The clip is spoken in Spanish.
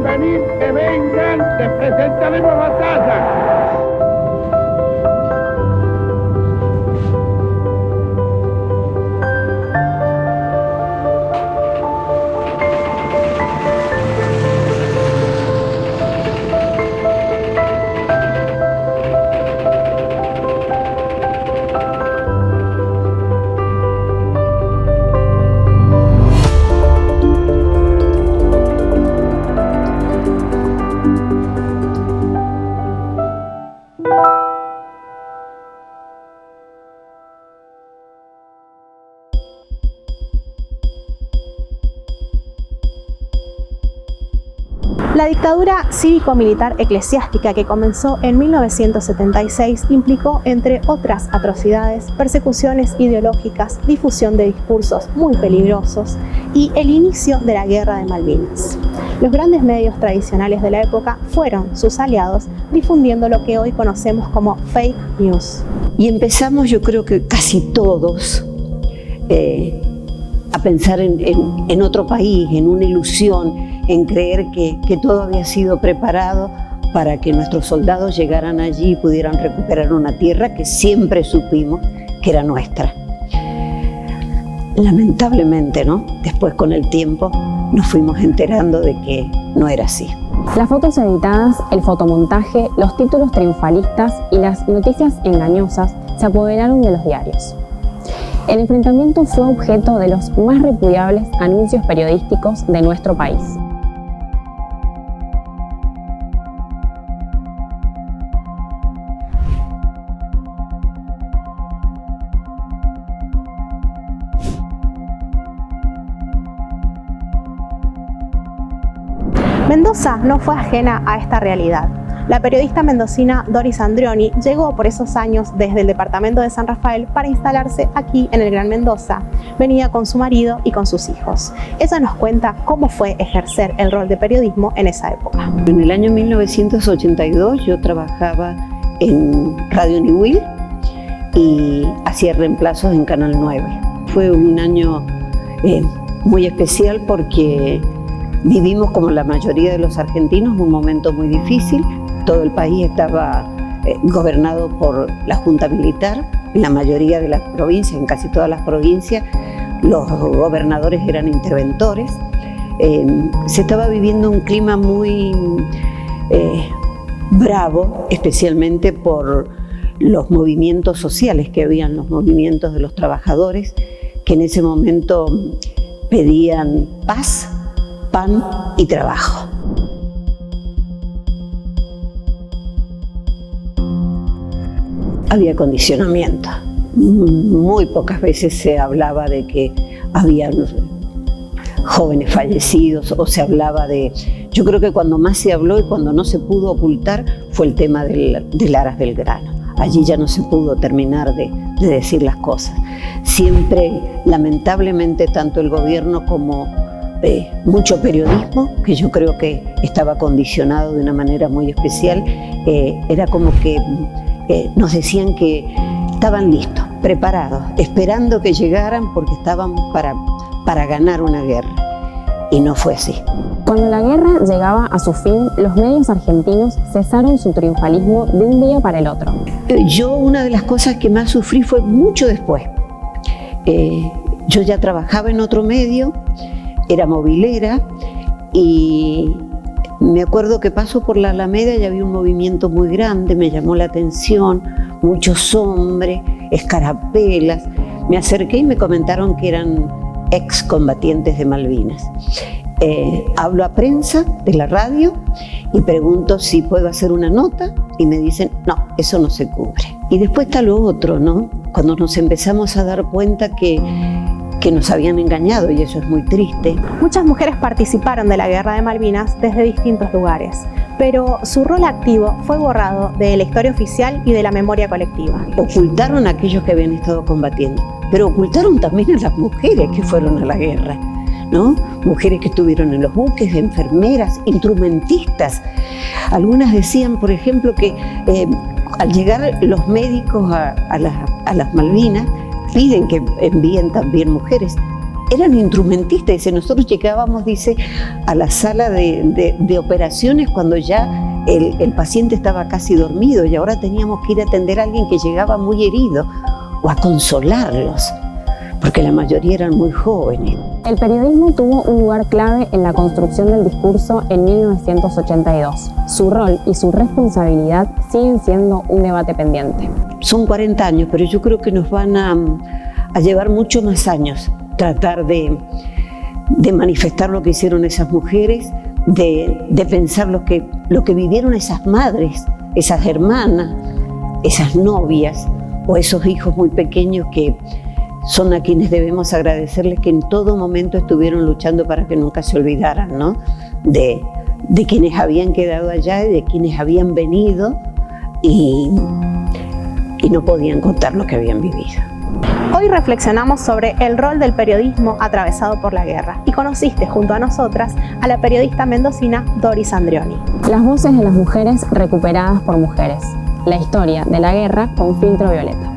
venir, que vengan, les presentaremos batalla. La dictadura cívico-militar eclesiástica que comenzó en 1976 implicó, entre otras atrocidades, persecuciones ideológicas, difusión de discursos muy peligrosos y el inicio de la Guerra de Malvinas. Los grandes medios tradicionales de la época fueron sus aliados, difundiendo lo que hoy conocemos como fake news. Y empezamos, yo creo que casi todos, a pensar en otro país, en una ilusión, en creer que todo había sido preparado para que nuestros soldados llegaran allí y pudieran recuperar una tierra que siempre supimos que era nuestra. Lamentablemente, ¿no? Después, con el tiempo, nos fuimos enterando de que no era así. Las fotos editadas, el fotomontaje, los títulos triunfalistas y las noticias engañosas se apoderaron de los diarios. El enfrentamiento fue objeto de los más repudiables anuncios periodísticos de nuestro país. Mendoza no fue ajena a esta realidad. La periodista mendocina Doris Andrioni llegó por esos años desde el departamento de San Rafael para instalarse aquí en el Gran Mendoza. Venía con su marido y con sus hijos. Ella nos cuenta cómo fue ejercer el rol de periodismo en esa época. En el año 1982 yo trabajaba en Radio Niwil y hacía reemplazos en Canal 9. Fue un año muy especial porque vivimos, como la mayoría de los argentinos, un momento muy difícil. Todo el país estaba gobernado por la Junta Militar. En la mayoría de las provincias, en casi todas las provincias, los gobernadores eran interventores. Se estaba viviendo un clima muy bravo, especialmente por los movimientos sociales que habían, los movimientos de los trabajadores, que en ese momento pedían paz, pan y trabajo. Había condicionamiento. Muy pocas veces se hablaba de que había jóvenes fallecidos o se hablaba de... Yo creo que cuando más se habló y cuando no se pudo ocultar fue el tema del Aras Belgrano. Allí ya no se pudo terminar de decir las cosas. Siempre, lamentablemente, tanto el gobierno como mucho periodismo, que yo creo que estaba condicionado de una manera muy especial, era como que nos decían que estaban listos, preparados, esperando que llegaran porque estaban para ganar una guerra. Y no fue así. Cuando la guerra llegaba a su fin, los medios argentinos cesaron su triunfalismo de un día para el otro. Yo, una de las cosas que más sufrí fue mucho después. Yo ya trabajaba en otro medio, era movilera, y me acuerdo que paso por la Alameda y había un movimiento muy grande, me llamó la atención, muchos hombres, escarapelas. Me acerqué y me comentaron que eran excombatientes de Malvinas. Hablo a prensa de la radio y pregunto si puedo hacer una nota y me dicen, no, eso no se cubre. Y después está lo otro, ¿no? Cuando nos empezamos a dar cuenta que nos habían engañado, y eso es muy triste. Muchas mujeres participaron de la Guerra de Malvinas desde distintos lugares, pero su rol activo fue borrado de la historia oficial y de la memoria colectiva. Ocultaron a aquellos que habían estado combatiendo, pero ocultaron también a las mujeres que fueron a la guerra, ¿no? Mujeres que estuvieron en los buques, enfermeras, instrumentistas. Algunas decían, por ejemplo, que al llegar los médicos a las Malvinas, piden que envíen también mujeres. eran instrumentistas. Dice, nosotros llegábamos, dice, a la sala de operaciones cuando ya el paciente estaba casi dormido y ahora teníamos que ir a atender a alguien que llegaba muy herido o a consolarlos, porque la mayoría eran muy jóvenes. El periodismo tuvo un lugar clave en la construcción del discurso en 1982. Su rol y su responsabilidad siguen siendo un debate pendiente. Son 40 años, pero yo creo que nos van a llevar mucho más años tratar de manifestar lo que hicieron esas mujeres, de pensar lo que vivieron esas madres, esas hermanas, esas novias o esos hijos muy pequeños que son a quienes debemos agradecerles que en todo momento estuvieron luchando para que nunca se olvidaran, ¿no? De quienes habían quedado allá y de quienes habían venido y no podían contar lo que habían vivido. Hoy reflexionamos sobre el rol del periodismo atravesado por la guerra y conociste junto a nosotras a la periodista mendocina Doris Andreoni. Las voces de las mujeres recuperadas por mujeres. La historia de la guerra con filtro violeta.